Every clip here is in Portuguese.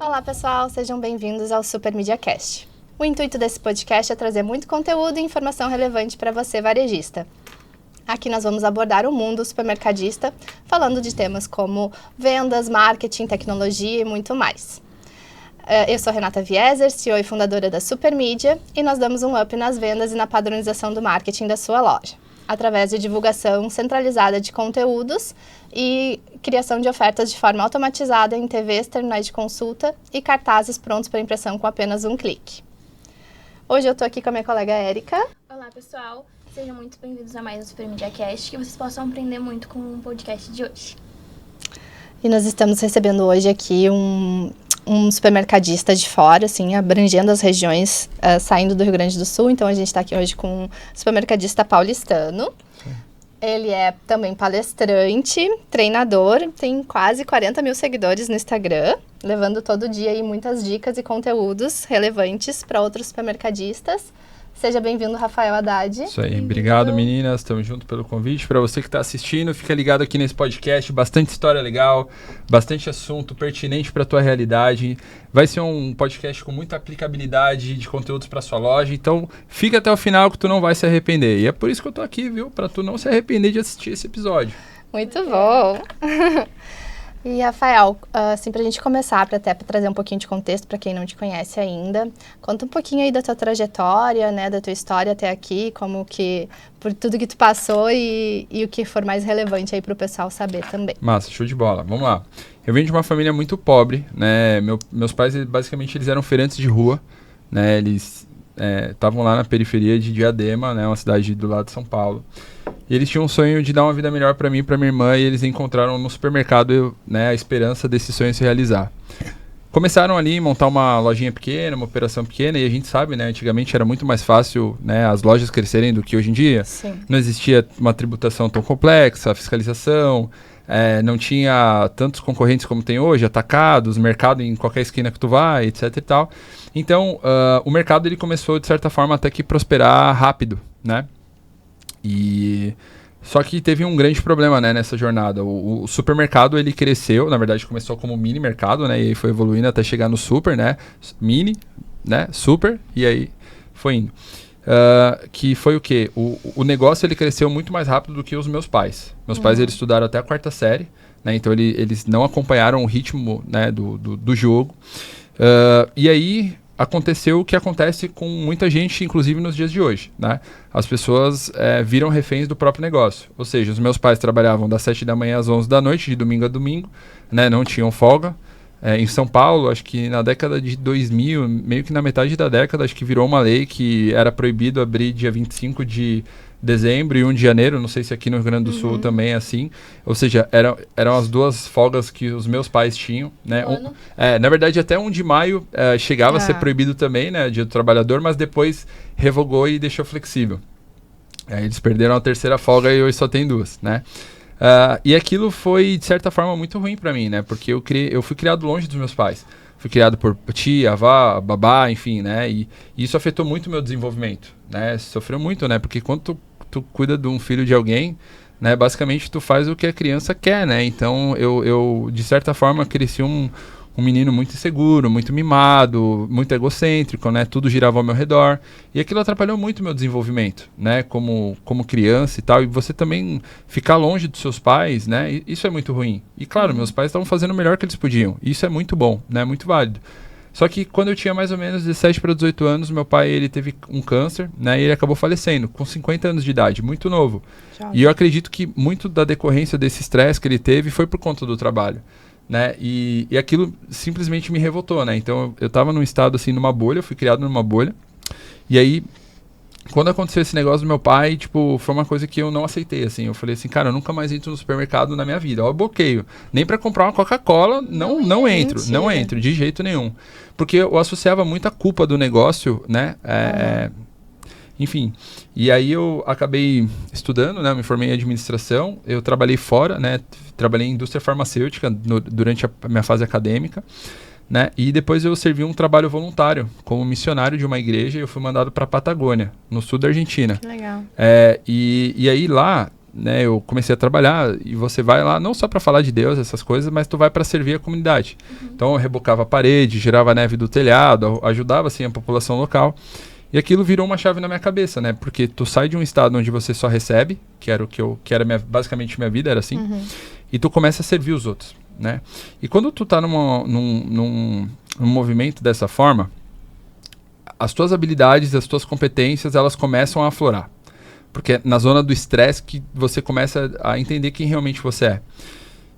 Olá pessoal, sejam bem-vindos ao Super Media Cast. O intuito desse podcast é trazer muito conteúdo e informação relevante para você varejista. Aqui nós vamos abordar o mundo supermercadista, falando de temas como vendas, marketing, tecnologia e muito mais. Eu sou Renata Vieser, CEO e fundadora da Super Media, e nós damos um up nas vendas e na padronização do marketing da sua loja, através de divulgação centralizada de conteúdos e criação de ofertas de forma automatizada em TVs, terminais de consulta e cartazes prontos para impressão com apenas um clique. Hoje eu estou aqui com a minha colega Érica. Olá pessoal, sejam muito bem-vindos a mais um Super Media Cast, que vocês possam aprender muito com o podcast de hoje. E nós estamos recebendo hoje aqui um supermercadista de fora, assim, abrangendo as regiões, saindo do Rio Grande do Sul. Então, a gente está aqui hoje com um supermercadista paulistano. Sim. Ele é também palestrante, treinador, tem quase 40 mil seguidores no Instagram, levando todo dia aí muitas dicas e conteúdos relevantes para outros supermercadistas. Seja bem-vindo, Rafael Haddad. Isso aí, obrigado meninas, estamos juntos pelo convite. Para você que está assistindo, fica ligado aqui nesse podcast, bastante história legal, bastante assunto pertinente para a tua realidade. Vai ser um podcast com muita aplicabilidade de conteúdos para sua loja, então fica até o final que tu não vai se arrepender. E é por isso que eu tô aqui, viu? Para tu não se arrepender de assistir esse episódio. Muito bom! E, Rafael, assim, para a gente começar, para trazer um pouquinho de contexto para quem não te conhece ainda, conta um pouquinho aí da tua trajetória, né, da tua história até aqui, como que, por tudo que tu passou e o que for mais relevante aí para o pessoal saber também. Massa, show de bola, vamos lá. Eu venho de uma família muito pobre, né, meus pais, basicamente, eles eram feirantes de rua, né, eles estavam lá na periferia de Diadema, né, uma cidade do lado de São Paulo. E eles tinham um sonho de dar uma vida melhor para mim e para minha irmã, e eles encontraram no supermercado, né, a esperança desse sonho se realizar. Começaram ali a montar uma lojinha pequena, uma operação pequena, e a gente sabe, né, antigamente era muito mais fácil, né, as lojas crescerem do que hoje em dia. Sim. Não existia uma tributação tão complexa, a fiscalização, não tinha tantos concorrentes como tem hoje, atacados, mercado em qualquer esquina que tu vai, etc e tal. Então, o mercado ele começou, de certa forma, até que prosperar rápido, né? E só que teve um grande problema, né, nessa jornada. O supermercado ele cresceu, na verdade começou como mini mercado, né, e aí foi evoluindo até chegar no super, né, mini, né, super, e aí foi indo. Que foi o quê? O negócio ele cresceu muito mais rápido do que os meus pais. Meus pais eles estudaram até a 4ª série, né, então eles não acompanharam o ritmo, né, do jogo. E aí aconteceu o que acontece com muita gente, inclusive nos dias de hoje, né? As pessoas viram reféns do próprio negócio. Ou seja, os meus pais trabalhavam das 7 da manhã às 11 da noite, de domingo a domingo, né? Não tinham folga. Em São Paulo, acho que na década de 2000, meio que na metade da década, acho que virou uma lei que era proibido abrir dia 25 de dezembro e 1 de janeiro, não sei se aqui no Rio Grande do Sul também é assim. Ou seja, eram as duas folgas que os meus pais tinham, né? Na verdade, até 1 de maio chegava a ser proibido também, né? Dia do Trabalhador, mas depois revogou e deixou flexível. Aí eles perderam a 3ª folga e hoje só tem 2, né? E aquilo foi, de certa forma, muito ruim pra mim, né? Porque eu fui criado longe dos meus pais. Fui criado por tia, avó, babá, enfim, né? E isso afetou muito o meu desenvolvimento, né? Sofreu muito, né? Porque quando tu cuida de um filho de alguém, né? Basicamente, tu faz o que a criança quer, né? Então, eu de certa forma, cresci um menino muito inseguro, muito mimado, muito egocêntrico, né? Tudo girava ao meu redor. E aquilo atrapalhou muito o meu desenvolvimento, né? Como criança e tal. E você também ficar longe dos seus pais, né? Isso é muito ruim. E claro, meus pais estavam fazendo o melhor que eles podiam. Isso é muito bom, né? Muito válido. Só que quando eu tinha mais ou menos 17 para 18 anos, meu pai ele teve um câncer, né? E ele acabou falecendo com 50 anos de idade, muito novo. E eu acredito que muito da decorrência desse estresse que ele teve foi por conta do trabalho, né? E aquilo simplesmente me revoltou, né? Então eu tava num estado assim, numa bolha, eu fui criado numa bolha. E aí, quando aconteceu esse negócio do meu pai, tipo, foi uma coisa que eu não aceitei, assim. Eu falei assim, cara, eu nunca mais entro no supermercado na minha vida. Ó, eu bloqueio. Nem pra comprar uma Coca-Cola, não entro, de jeito nenhum. Porque eu associava muito a culpa do negócio, né? Enfim, e aí eu acabei estudando, né? Me formei em administração, eu trabalhei fora, né? Trabalhei em indústria farmacêutica durante a minha fase acadêmica, né? E depois eu servi um trabalho voluntário como missionário de uma igreja e eu fui mandado para Patagônia, no sul da Argentina. Que legal. E aí lá, né, eu comecei a trabalhar e você vai lá não só para falar de Deus, essas coisas, mas tu vai para servir a comunidade. Então eu rebocava a parede, girava a neve do telhado, ajudava assim a população local. E aquilo virou uma chave na minha cabeça, né? Porque tu sai de um estado onde você só recebe, que era o que era basicamente minha vida, era assim, e tu começa a servir os outros, né? E quando tu tá num movimento dessa forma, as tuas habilidades, as tuas competências, elas começam a aflorar. Porque é na zona do estresse que você começa a entender quem realmente você é.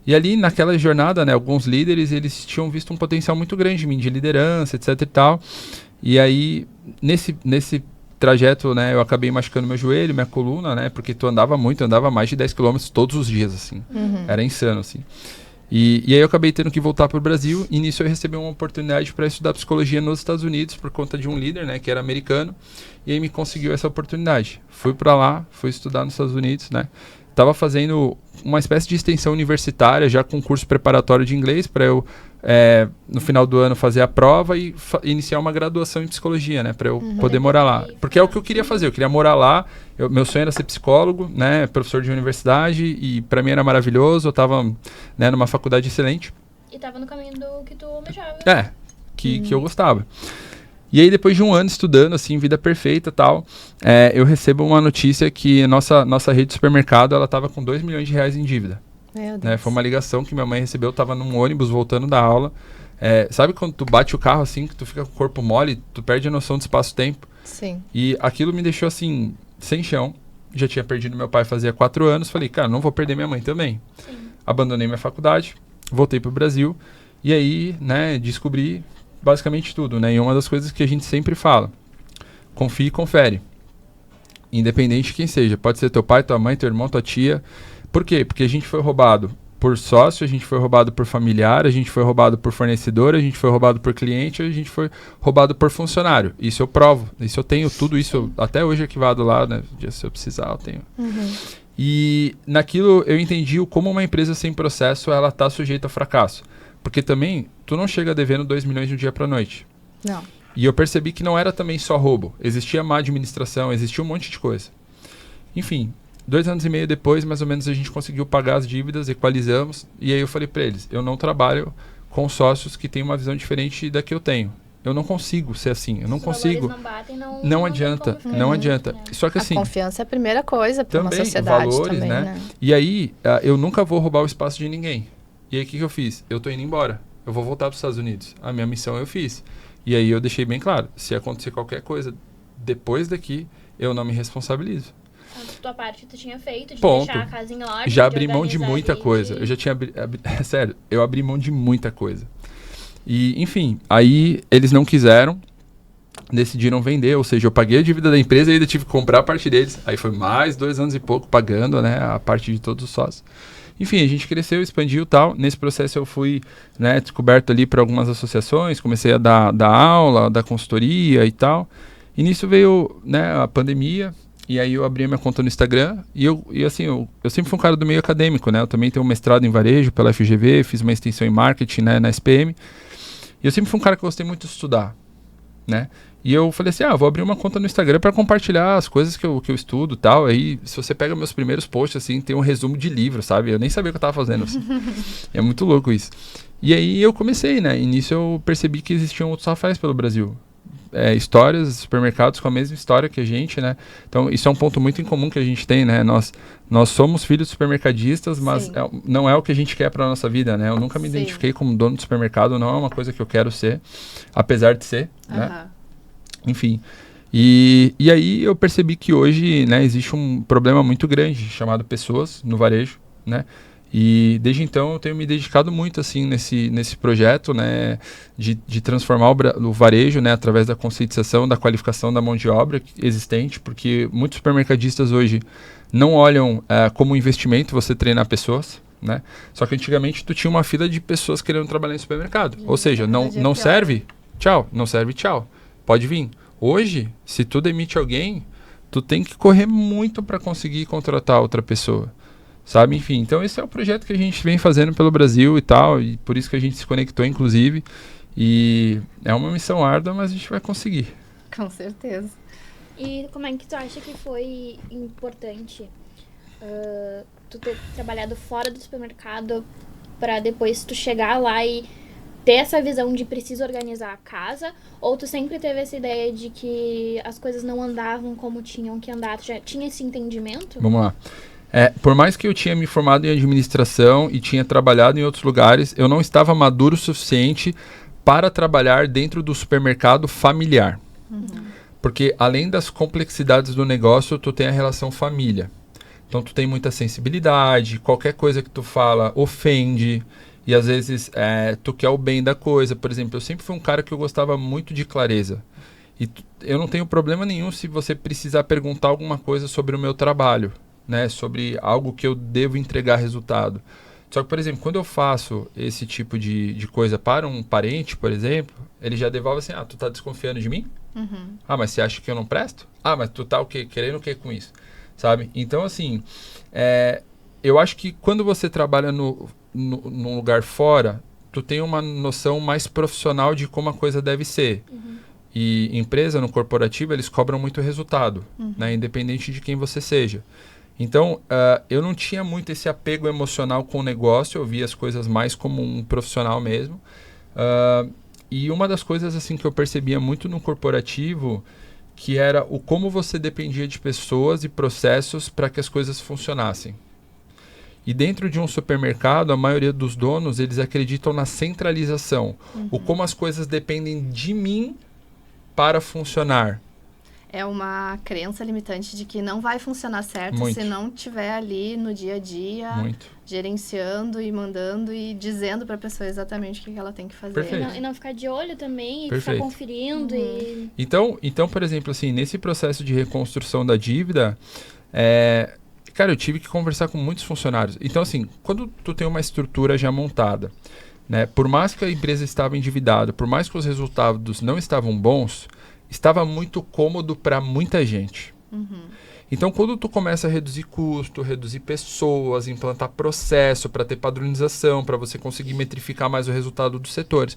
E ali, naquela jornada, né, alguns líderes, eles tinham visto um potencial muito grande em mim, de liderança, etc e tal. E aí, nesse trajeto, né, eu acabei machucando meu joelho, minha coluna, né, porque tu andava muito, eu andava mais de 10 quilômetros todos os dias, assim. Era insano, assim. E aí eu acabei tendo que voltar para o Brasil, e nisso eu recebi uma oportunidade para estudar psicologia nos Estados Unidos, por conta de um líder, né, que era americano, e aí me conseguiu essa oportunidade. Fui para lá, fui estudar nos Estados Unidos, né. Estava fazendo uma espécie de extensão universitária, já com curso preparatório de inglês, para eu, no final do ano, fazer a prova e iniciar uma graduação em psicologia, né? Para eu poder morar lá. Porque é o que eu queria fazer, eu queria morar lá, meu sonho era ser psicólogo, né? Professor de universidade, e para mim era maravilhoso, eu estava, né, numa faculdade excelente. E tava no caminho do que tu almejava. Que eu gostava. E aí, depois de um ano estudando, assim, vida perfeita e tal, eu recebo uma notícia que nossa rede de supermercado, ela tava com 2 milhões de reais em dívida. Meu Deus. Né? Foi uma ligação que minha mãe recebeu, eu tava num ônibus voltando da aula. Sabe quando tu bate o carro assim, que tu fica com o corpo mole, tu perde a noção do espaço-tempo? Sim. E aquilo me deixou assim, sem chão. Já tinha perdido meu pai fazia 4 anos, falei, cara, não vou perder minha mãe também. Sim. Abandonei minha faculdade, voltei pro Brasil, e aí, né, descobri basicamente tudo, né? E uma das coisas que a gente sempre fala, confie e confere. Independente de quem seja, pode ser teu pai, tua mãe, teu irmão, tua tia. Por quê? Porque a gente foi roubado por sócio, a gente foi roubado por familiar, a gente foi roubado por fornecedor, a gente foi roubado por cliente, a gente foi roubado por funcionário. Isso eu provo, isso eu tenho, tudo isso, até hoje arquivado lá, né? Se eu precisar, eu tenho. E naquilo eu entendi como uma empresa sem processo, ela tá sujeita a fracasso. Porque também, tu não chega devendo 2 milhões de um dia pra noite. Não. E eu percebi que não era também só roubo. Existia má administração, existia um monte de coisa. Enfim, 2 anos e meio depois, mais ou menos, a gente conseguiu pagar as dívidas, equalizamos. E aí eu falei pra eles, eu não trabalho com sócios que têm uma visão diferente da que eu tenho. Eu não consigo ser assim, eu não consigo. Não batem, não adianta, não adianta. Só que assim... A confiança é a primeira coisa para uma também, sociedade valores, também, né? E aí, eu nunca vou roubar o espaço de ninguém. E aí, o que eu fiz? Eu tô indo embora. Eu vou voltar para os Estados Unidos. A minha missão eu fiz. E aí, eu deixei bem claro. Se acontecer qualquer coisa depois daqui, eu não me responsabilizo. A tua parte tu tinha feito, de Ponto. deixar a casa em ordem. Já abri mão de muita ali, coisa. Eu já tinha... sério, eu abri mão de muita coisa. E, enfim, aí eles não quiseram, decidiram vender. Ou seja, eu paguei a dívida da empresa e ainda tive que comprar a parte deles. Aí foi mais 2 anos e pouco pagando, né, a parte de todos os sócios. Enfim, a gente cresceu, expandiu e tal. Nesse processo eu fui, né, descoberto ali por algumas associações, comecei a dar aula, dar consultoria e tal. E nisso veio, né, a pandemia, e aí eu abri a minha conta no Instagram, e assim, eu sempre fui um cara do meio acadêmico, né? Eu também tenho um mestrado em varejo pela FGV, fiz uma extensão em marketing, né, na SPM. E eu sempre fui um cara que gostei muito de estudar, né? E eu falei assim, vou abrir uma conta no Instagram para compartilhar as coisas que eu estudo e tal. Aí, se você pega meus primeiros posts, assim, tem um resumo de livro, sabe? Eu nem sabia o que eu tava fazendo, assim. É muito louco isso. E aí eu comecei, né? E nisso eu percebi que existiam outros Rafaéis pelo Brasil. Histórias, supermercados com a mesma história que a gente, né? Então, isso é um ponto muito em comum que a gente tem, né? Nós somos filhos de supermercadistas, mas não é o que a gente quer para nossa vida, né? Eu nunca me identifiquei como dono de supermercado, não é uma coisa que eu quero ser, apesar de ser, né? Enfim, e aí eu percebi que hoje, né, existe um problema muito grande chamado pessoas no varejo, né? E desde então eu tenho me dedicado muito assim nesse projeto, né, de transformar o varejo, né, através da conscientização, da qualificação da mão de obra existente, porque muitos supermercadistas hoje não olham como investimento você treinar pessoas, né? Só que antigamente tu tinha uma fila de pessoas querendo trabalhar em supermercado, ou seja, não serve, tchau, não serve, tchau. Pode vir. Hoje, se tu demite alguém, tu tem que correr muito para conseguir contratar outra pessoa, sabe? Enfim, então esse é o projeto que a gente vem fazendo pelo Brasil e tal, e por isso que a gente se conectou, inclusive. E é uma missão árdua, mas a gente vai conseguir. Com certeza. E como é que tu acha que foi importante tu ter trabalhado fora do supermercado pra depois tu chegar lá e ter essa visão de preciso organizar a casa? Ou tu sempre teve essa ideia de que as coisas não andavam como tinham que andar? Tu já tinha esse entendimento? Vamos lá. Por mais que eu tinha me formado em administração e tinha trabalhado em outros lugares, eu não estava maduro o suficiente para trabalhar dentro do supermercado familiar. Porque além das complexidades do negócio, tu tem a relação família. Então tu tem muita sensibilidade, qualquer coisa que tu fala ofende, e às vezes tu quer o bem da coisa. Por exemplo, eu sempre fui um cara que eu gostava muito de clareza. E eu não tenho problema nenhum se você precisar perguntar alguma coisa sobre o meu trabalho, né? Sobre algo que eu devo entregar resultado. Só que, por exemplo, quando eu faço esse tipo de coisa para um parente, por exemplo, ele já devolve assim, tu tá desconfiando de mim? Mas você acha que eu não presto? Mas tu tá o quê? Querendo o quê com isso? Sabe? Então, assim, eu acho que quando você trabalha num lugar fora, tu tem uma noção mais profissional de como a coisa deve ser. E empresa, no corporativo, eles cobram muito resultado, né? Independente de quem você seja. Então, eu não tinha muito esse apego emocional com o negócio, eu via as coisas mais como um profissional mesmo. E uma das coisas assim que eu percebia muito no corporativo, que era o como você dependia de pessoas e processos para que as coisas funcionassem. E dentro de um supermercado, a maioria dos donos, eles acreditam na centralização. O como as coisas dependem de mim para funcionar. É uma crença limitante de que não vai funcionar certo Muito. se não tiver ali no dia a dia, Muito. gerenciando e mandando e dizendo para a pessoa exatamente o que ela tem que fazer. Perfeito. E não ficar de olho também, e Perfeito. ficar conferindo e... Então, por exemplo, assim, nesse processo de reconstrução da dívida, cara, eu tive que conversar com muitos funcionários. Então, assim, quando tu tem uma estrutura já montada, né, por mais que a empresa estava endividada, por mais que os resultados não estavam bons, estava muito cômodo para muita gente. Então, quando tu começa a reduzir custo, reduzir pessoas, implantar processo para ter padronização, para você conseguir metrificar mais o resultado dos setores,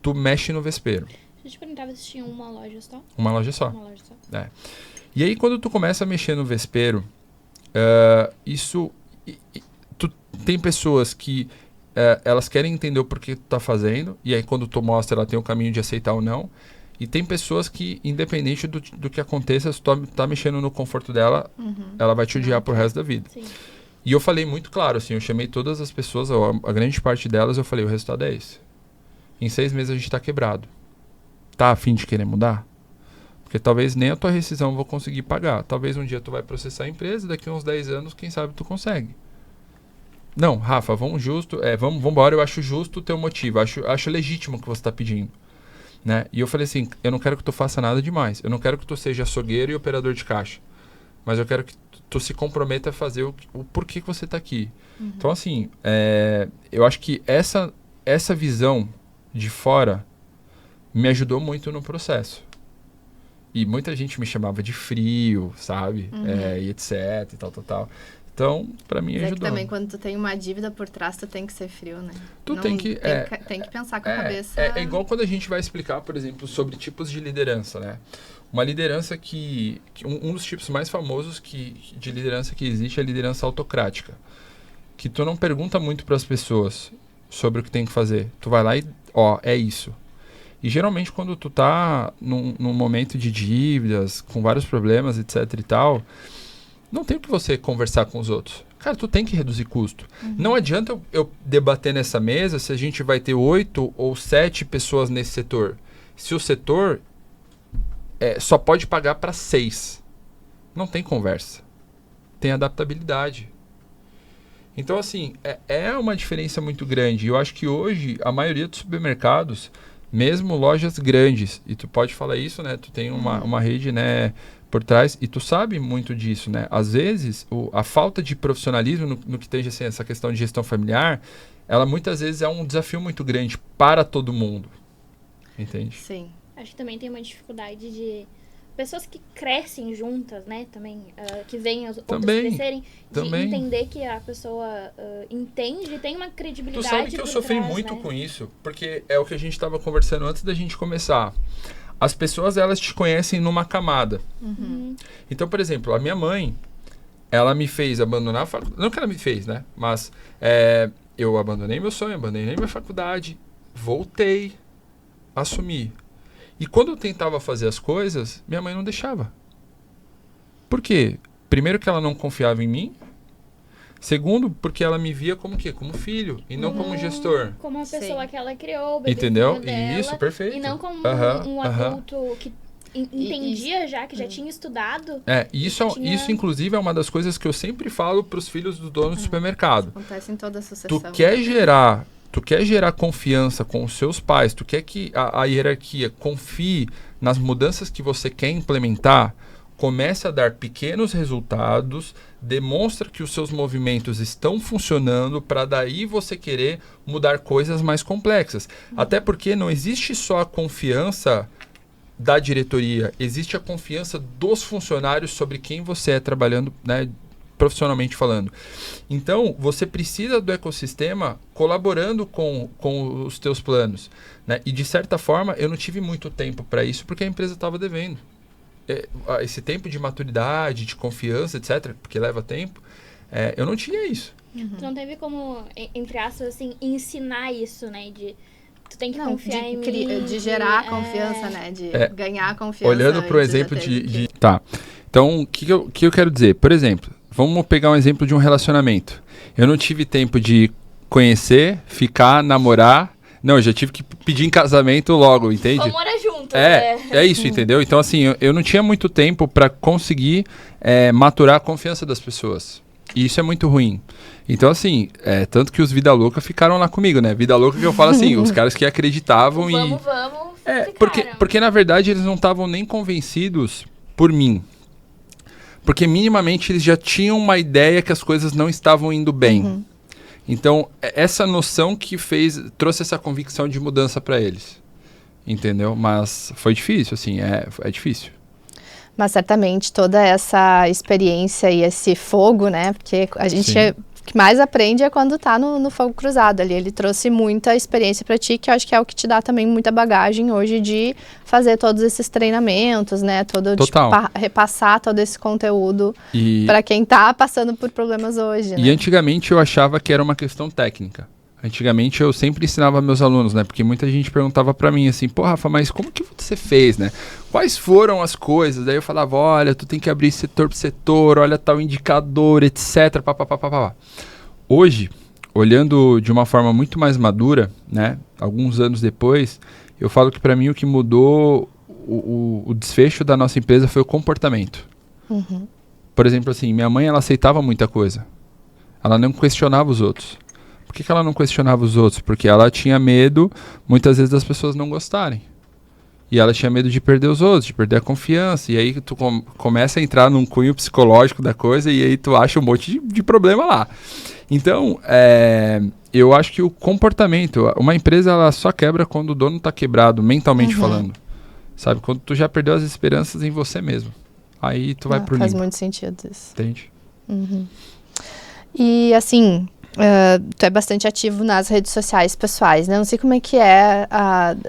tu mexe no vespeiro. Deixa eu te perguntar se tinha uma loja só. Uma loja só. Uma loja só. E aí, quando tu começa a mexer no vespeiro, tu tem pessoas que elas querem entender o porquê tu tá fazendo, e aí quando tu mostra, ela tem o caminho de aceitar ou não. E tem pessoas que, independente do que aconteça, se tu tá mexendo no conforto dela, ela vai te odiar pro resto da vida. Sim. E eu falei muito claro, assim, eu chamei todas as pessoas, a grande parte delas, eu falei, o resultado é esse. Em 6 meses a gente tá quebrado. Tá a fim de querer mudar? Porque talvez nem a tua rescisão eu vou conseguir pagar. Talvez um dia tu vai processar a empresa, daqui a uns 10 anos, quem sabe tu consegue. Não, Rafa, vamos embora, eu acho justo o teu motivo, acho legítimo o que você tá pedindo. Né? E eu falei assim, eu não quero que tu faça nada demais. Eu não quero que tu seja açougueiro e operador de caixa. Mas eu quero que tu se comprometa a fazer o porquê que você está aqui. Então, assim, eu acho que essa visão de fora me ajudou muito no processo. E muita gente me chamava de frio, sabe? E etc, e tal. Então, pra mim, ajudou. É que também quando tu tem uma dívida por trás, tu tem que ser frio, né? Tem que pensar com a cabeça. É igual quando a gente vai explicar, por exemplo, sobre tipos de liderança, né? Uma liderança que um dos tipos mais famosos de liderança que existe é a liderança autocrática. Que tu não pergunta muito para as pessoas sobre o que tem que fazer. Tu vai lá e, é isso. E geralmente quando tu tá num momento de dívidas, com vários problemas, etc e tal, não tem o que você conversar com os outros. Cara, tu tem que reduzir custo. Não adianta eu debater nessa mesa se a gente vai ter 8 ou 7 pessoas nesse setor. Se o setor só pode pagar para 6. Não tem conversa. Tem adaptabilidade. Então, assim, é uma diferença muito grande. Eu acho que hoje, a maioria dos supermercados, mesmo lojas grandes, e tu pode falar isso, né? Tu tem uma rede, né, por trás, e tu sabe muito disso, né? Às vezes, a falta de profissionalismo no que tem assim, essa questão de gestão familiar, ela muitas vezes é um desafio muito grande para todo mundo. Entende? Sim. Acho que também tem uma dificuldade de pessoas que crescem juntas, né? Também, que veem as outras crescerem, de entender que a pessoa entende e tem uma credibilidade. Tu sabe que eu sofri muito com isso, porque é o que a gente estava conversando antes da gente começar. As pessoas, elas te conhecem numa camada. Então, por exemplo, a minha mãe, ela me fez abandonar a faculdade. Não que ela me fez, né? Mas eu abandonei meu sonho, abandonei minha faculdade, voltei, assumi. E quando eu tentava fazer as coisas, minha mãe não deixava. Por quê? Primeiro que ela não confiava em mim. Segundo, porque ela me via como o quê? Como filho, e não como gestor. Como uma pessoa Sim. que ela criou, o bebezinho Entendeu? dela, Isso, perfeito. e não como Aham, um aham. adulto que entendia já, que já tinha estudado. Isso inclusive é uma das coisas que eu sempre falo para os filhos do dono do supermercado. Acontece em toda a sucessão. Tu quer gerar confiança com os seus pais, tu quer que a hierarquia confie nas mudanças que você quer implementar, comece a dar pequenos resultados, demonstra que os seus movimentos estão funcionando para daí você querer mudar coisas mais complexas. Até porque não existe só a confiança da diretoria, existe a confiança dos funcionários sobre quem você é trabalhando, né, profissionalmente falando. Então, você precisa do ecossistema colaborando com os teus planos, né? E, de certa forma, eu não tive muito tempo para isso porque a empresa estava devendo. Esse tempo de maturidade, de confiança, etc., porque leva tempo, eu não tinha isso. Tu não teve como, entre aspas, assim, ensinar isso, né? Tu tem que confiar em mim. De gerar confiança, né? De ganhar confiança. Olhando para o exemplo de... Tá. Então, o que eu quero dizer? Por exemplo, vamos pegar um exemplo de um relacionamento. Eu não tive tempo de conhecer, ficar, namorar. Não, eu já tive que pedir em casamento logo, entende? Ou morar junto. É isso, entendeu? Então, assim, eu não tinha muito tempo para conseguir maturar a confiança das pessoas. E isso é muito ruim. Então, assim, tanto que os Vida Louca ficaram lá comigo, né? Vida Louca que eu falo assim, os caras que acreditavam Vamos, porque, na verdade, eles não estavam nem convencidos por mim. Porque, minimamente, eles já tinham uma ideia que as coisas não estavam indo bem. Uhum. Então, essa noção que trouxe essa convicção de mudança para eles. Entendeu? Mas foi difícil, assim, é difícil. Mas certamente toda essa experiência e esse fogo, né? Porque a gente o que mais aprende é quando tá no fogo cruzado ali. Ele trouxe muita experiência para ti, que eu acho que é o que te dá também muita bagagem hoje de fazer todos esses treinamentos, né? Repassar todo esse conteúdo para quem tá passando por problemas hoje. E antigamente eu achava que era uma questão técnica. Antigamente eu sempre ensinava meus alunos, né? Porque muita gente perguntava pra mim assim, pô, Rafa, mas como que você fez, né? Quais foram as coisas? Daí eu falava, olha, tu tem que abrir setor por setor, olha tal indicador, etc. Papapá. Hoje, olhando de uma forma muito mais madura, né? Alguns anos depois, eu falo que pra mim o que mudou o desfecho da nossa empresa foi o comportamento. Uhum. Por exemplo, assim, minha mãe, ela aceitava muita coisa. Ela não questionava os outros. Por que ela não questionava os outros? Porque ela tinha medo, muitas vezes, das pessoas não gostarem. E ela tinha medo de perder os outros, de perder a confiança. E aí tu começa a entrar num cunho psicológico da coisa e aí tu acha um monte de problema lá. Então, eu acho que o comportamento... Uma empresa, ela só quebra quando o dono está quebrado, mentalmente falando. Sabe? Quando tu já perdeu as esperanças em você mesmo. Aí tu vai pro limbo. Faz muito sentido isso. Entende? Uhum. E, assim... tu é bastante ativo nas redes sociais pessoais, né? Não sei como é que é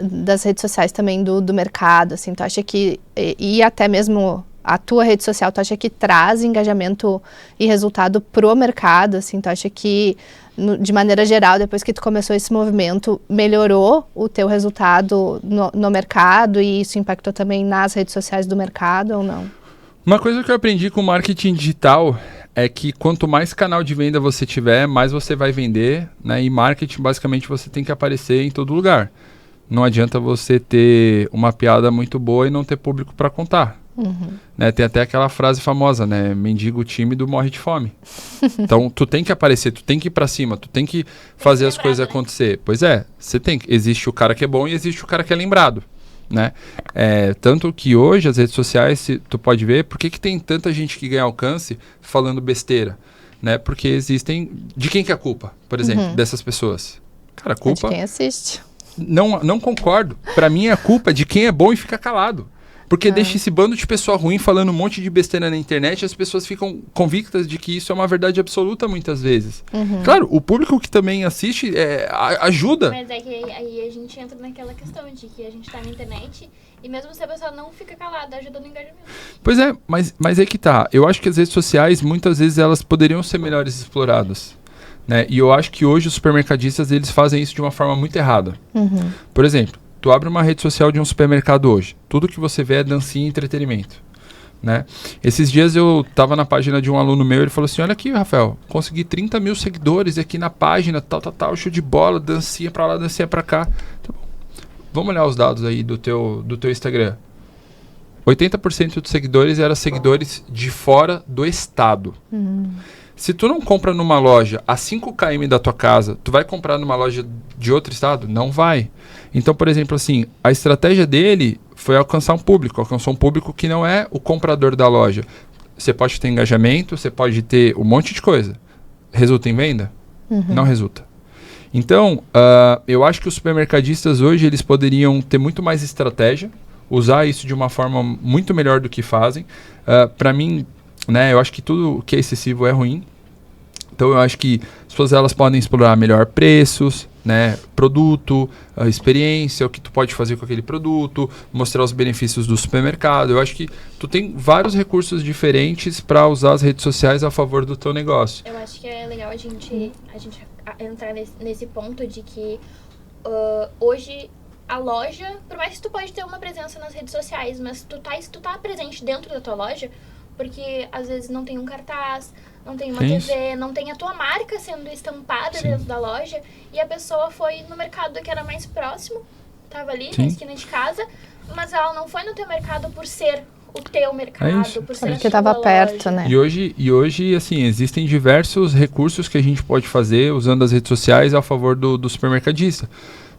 das redes sociais também do mercado, assim, tu acha que, e até mesmo a tua rede social, tu acha que traz engajamento e resultado pro mercado, assim, tu acha que, de maneira geral, depois que tu começou esse movimento, melhorou o teu resultado no mercado e isso impactou também nas redes sociais do mercado ou não? Uma coisa que eu aprendi com marketing digital é que quanto mais canal de venda você tiver, mais você vai vender, né? E marketing, basicamente, você tem que aparecer em todo lugar. Não adianta você ter uma piada muito boa e não ter público para contar. Uhum. Né? Tem até aquela frase famosa, né? Mendigo tímido morre de fome. Então, tu tem que aparecer, tu tem que ir para cima, tu tem que fazer as coisas acontecer. Pois é, você tem que. Existe o cara que é bom e existe o cara que é lembrado. Né? Tanto que hoje as redes sociais, tu pode ver, por que tem tanta gente que ganha alcance falando besteira? Né? Porque existem... De quem que é a culpa, por exemplo, dessas pessoas? Cara, a culpa... É de quem assiste. Não concordo. Pra mim a culpa é de quem é bom e fica calado. Porque deixa esse bando de pessoa ruim falando um monte de besteira na internet e as pessoas ficam convictas de que isso é uma verdade absoluta muitas vezes. Claro, o público que também assiste ajuda. Mas é que aí a gente entra naquela questão de que a gente tá na internet e mesmo se a pessoa não fica calada, ajuda no engajamento. Pois é, mas é que tá. Eu acho que as redes sociais, muitas vezes, elas poderiam ser melhores exploradas. Né? E eu acho que hoje os supermercadistas, eles fazem isso de uma forma muito errada. Por exemplo, tu abre uma rede social de um supermercado hoje. Tudo que você vê é dancinha e entretenimento. Né? Esses dias eu tava na página de um aluno meu, ele falou assim, olha aqui, Rafael, consegui 30 mil seguidores aqui na página, tal, show de bola, dancinha pra lá, dancinha pra cá. Tá bom. Vamos olhar os dados aí do teu Instagram. 80% dos seguidores eram seguidores de fora do estado. Se tu não compra numa loja a 5 km da tua casa, tu vai comprar numa loja de outro estado? Não vai. Então, por exemplo, assim, a estratégia dele foi alcançou um público que não é o comprador da loja. Você pode ter engajamento, você pode ter um monte de coisa. Resulta em venda? Não resulta. Então, eu acho que os supermercadistas hoje, eles poderiam ter muito mais estratégia, usar isso de uma forma muito melhor do que fazem. Para mim, né, eu acho que tudo que é excessivo é ruim. Então eu acho que as pessoas elas podem explorar melhor preços, né, produto, a experiência, o que tu pode fazer com aquele produto, mostrar os benefícios do supermercado. Eu acho que tu tem vários recursos diferentes para usar as redes sociais a favor do teu negócio. Eu acho que é legal a gente entrar nesse ponto de que hoje a loja, por mais que tu pode ter uma presença nas redes sociais, mas tu tá presente dentro da tua loja, porque às vezes não tem um cartaz, não tem uma TV, não tem a tua marca sendo estampada dentro da loja, e a pessoa foi no mercado que era mais próximo, tava ali na esquina de casa, mas ela não foi no teu mercado por ser o teu mercado, por ser porque estava perto, né? E hoje, assim, existem diversos recursos que a gente pode fazer usando as redes sociais a favor do supermercadista.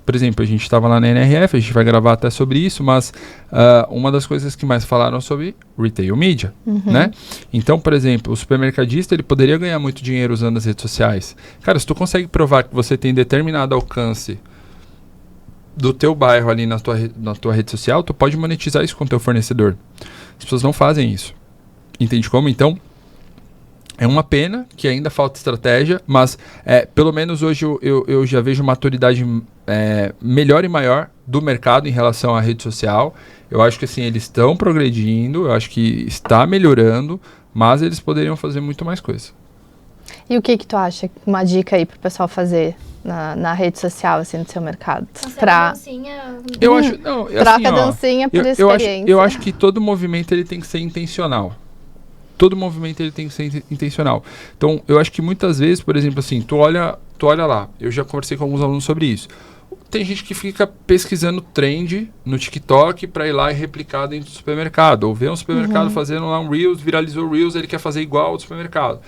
Por exemplo, a gente estava lá na NRF, a gente vai gravar até sobre isso, mas uma das coisas que mais falaram sobre retail media, né? Então, por exemplo, o supermercadista, ele poderia ganhar muito dinheiro usando as redes sociais. Cara, se tu consegue provar que você tem determinado alcance do teu bairro ali na tua rede social, tu pode monetizar isso com o teu fornecedor. As pessoas não fazem isso. Entende como? Então, é uma pena que ainda falta estratégia, mas pelo menos hoje eu já vejo maturidade melhor e maior do mercado em relação à rede social. Eu acho que assim, eles estão progredindo, eu acho que está melhorando, mas eles poderiam fazer muito mais coisa. E o que tu acha? Uma dica aí pro pessoal fazer na rede social, assim, do seu mercado? Dancinha. Eu acho, não, troca assim, dancinha por experiência. Eu acho que todo movimento ele tem que ser intencional. Todo movimento ele tem que ser intencional. Então, eu acho que muitas vezes, por exemplo, assim, tu olha lá, eu já conversei com alguns alunos sobre isso. Tem gente que fica pesquisando trend no TikTok para ir lá e replicar dentro do supermercado. Ou vê um supermercado fazendo lá um Reels, viralizou o Reels, ele quer fazer igual ao do supermercado.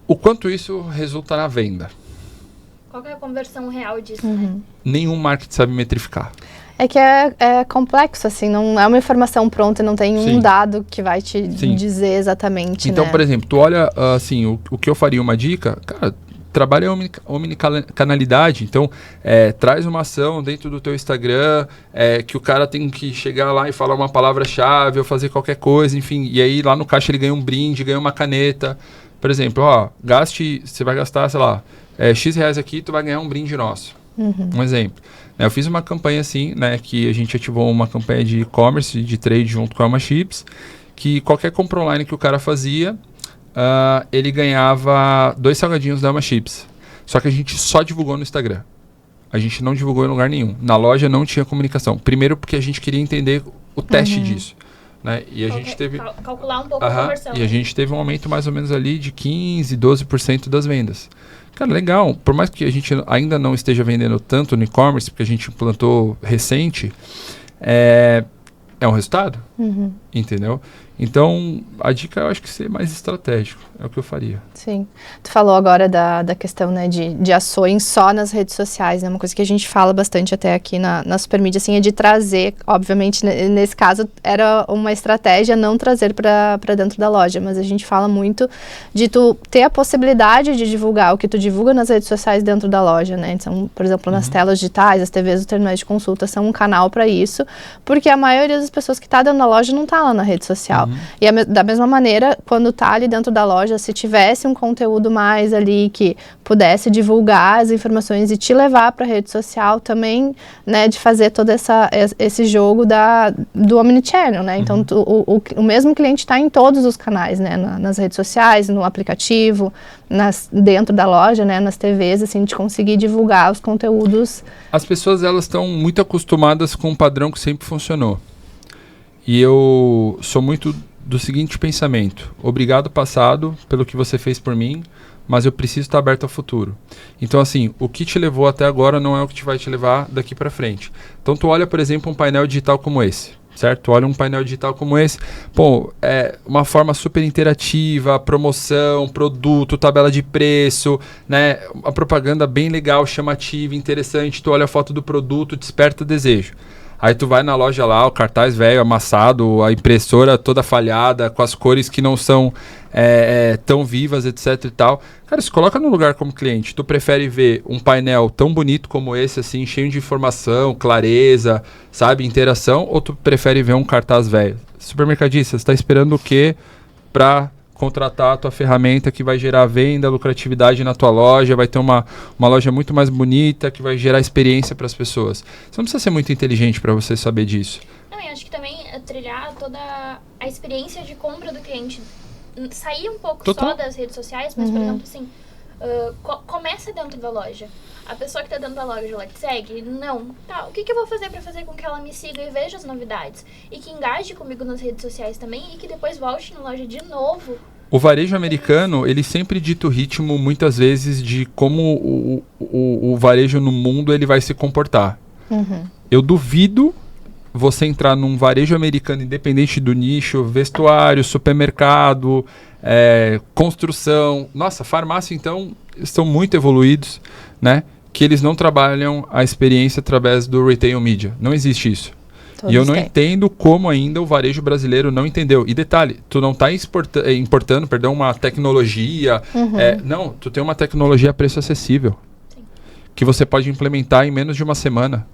O quanto isso resulta na venda? Qual que é a conversão real disso, né? Nenhum marketing sabe metrificar. É que é complexo, assim, não é uma informação pronta, não tem um dado que vai te dizer exatamente, então, né? por exemplo, tu olha, assim, o que eu faria uma dica, cara, trabalha a omnicanalidade, então traz uma ação dentro do teu Instagram, que o cara tem que chegar lá e falar uma palavra-chave ou fazer qualquer coisa, enfim, e aí lá no caixa ele ganha um brinde, ganha uma caneta. Por exemplo, você vai gastar, sei lá, X reais aqui, tu vai ganhar um brinde nosso. Um exemplo. Eu fiz uma campanha assim, né, que a gente ativou uma campanha de e-commerce, de trade junto com a Alma Chips, que qualquer compra online que o cara fazia, ele ganhava 2 salgadinhos da Alma Chips. Só que a gente só divulgou no Instagram. A gente não divulgou em lugar nenhum. Na loja não tinha comunicação. Primeiro porque a gente queria entender o teste disso. Né? E a gente teve... Calcular um pouco a conversão. E a gente teve um aumento mais ou menos ali de 15%, 12% das vendas. Cara, legal. Por mais que a gente ainda não esteja vendendo tanto no e-commerce, porque a gente implantou recente, é um resultado. Entendeu? Então, a dica eu acho que ser mais estratégico. É o que eu faria. Sim. Tu falou agora da questão, né, de ações só nas redes sociais, né? Uma coisa que a gente fala bastante até aqui na Supermídia, assim, é de trazer, obviamente, nesse caso, era uma estratégia não trazer para dentro da loja, mas a gente fala muito de tu ter a possibilidade de divulgar o que tu divulga nas redes sociais dentro da loja, né? Então, por exemplo, nas telas digitais, as TVs, os terminais de consulta são um canal para isso, porque a maioria das pessoas que está dentro da loja não está lá na rede social. E da mesma maneira, quando tá ali dentro da loja, se tivesse um conteúdo mais ali que pudesse divulgar as informações e te levar para a rede social também, né, de fazer todo esse jogo do omnichannel, né? Então, o mesmo cliente está em todos os canais, né? Nas redes sociais, no aplicativo, dentro da loja, né? Nas TVs, assim, de conseguir divulgar os conteúdos. As pessoas, elas estão muito acostumadas com um padrão que sempre funcionou. E eu sou muito do seguinte pensamento: obrigado passado pelo que você fez por mim, mas eu preciso estar aberto ao futuro. Então, assim, o que te levou até agora não é o que te vai te levar daqui para frente. Então, tu olha, por exemplo, um painel digital como esse, certo? Tu olha um painel digital como esse, pô, é uma forma super interativa, promoção, produto, tabela de preço, né? Uma propaganda bem legal, chamativa, interessante. Tu olha a foto do produto, desperta desejo. Aí tu vai na loja lá, o cartaz velho, amassado, a impressora toda falhada, com as cores que não são tão vivas, etc e tal. Cara, se coloca no lugar como cliente. Tu prefere ver um painel tão bonito como esse, assim, cheio de informação, clareza, sabe, interação, ou tu prefere ver um cartaz velho? Supermercadista, você tá esperando o quê pra contratar a tua ferramenta que vai gerar venda, lucratividade na tua loja, vai ter uma loja muito mais bonita, que vai gerar experiência para as pessoas. Você não precisa ser muito inteligente para você saber disso. Não, eu acho que também trilhar toda a experiência de compra do cliente, sair um pouco só das redes sociais, mas, por exemplo, assim, começa dentro da loja. A pessoa que está dentro da loja, ela te segue? Não. Tá, o que eu vou fazer para fazer com que ela me siga e veja as novidades? E que engaje comigo nas redes sociais também e que depois volte na loja de novo. O varejo americano, ele sempre dita o ritmo, muitas vezes, de como o varejo no mundo ele vai se comportar. Eu duvido você entrar num varejo americano, independente do nicho, vestuário, supermercado, construção. Nossa, farmácia, então, estão muito evoluídos, né? Que eles não trabalham a experiência através do retail media. Não existe isso. Todos e eu não entendo como ainda o varejo brasileiro não entendeu. E detalhe, tu não está importando, uma tecnologia. Não, tu tem uma tecnologia a preço acessível. Sim. Que você pode implementar em menos de uma semana.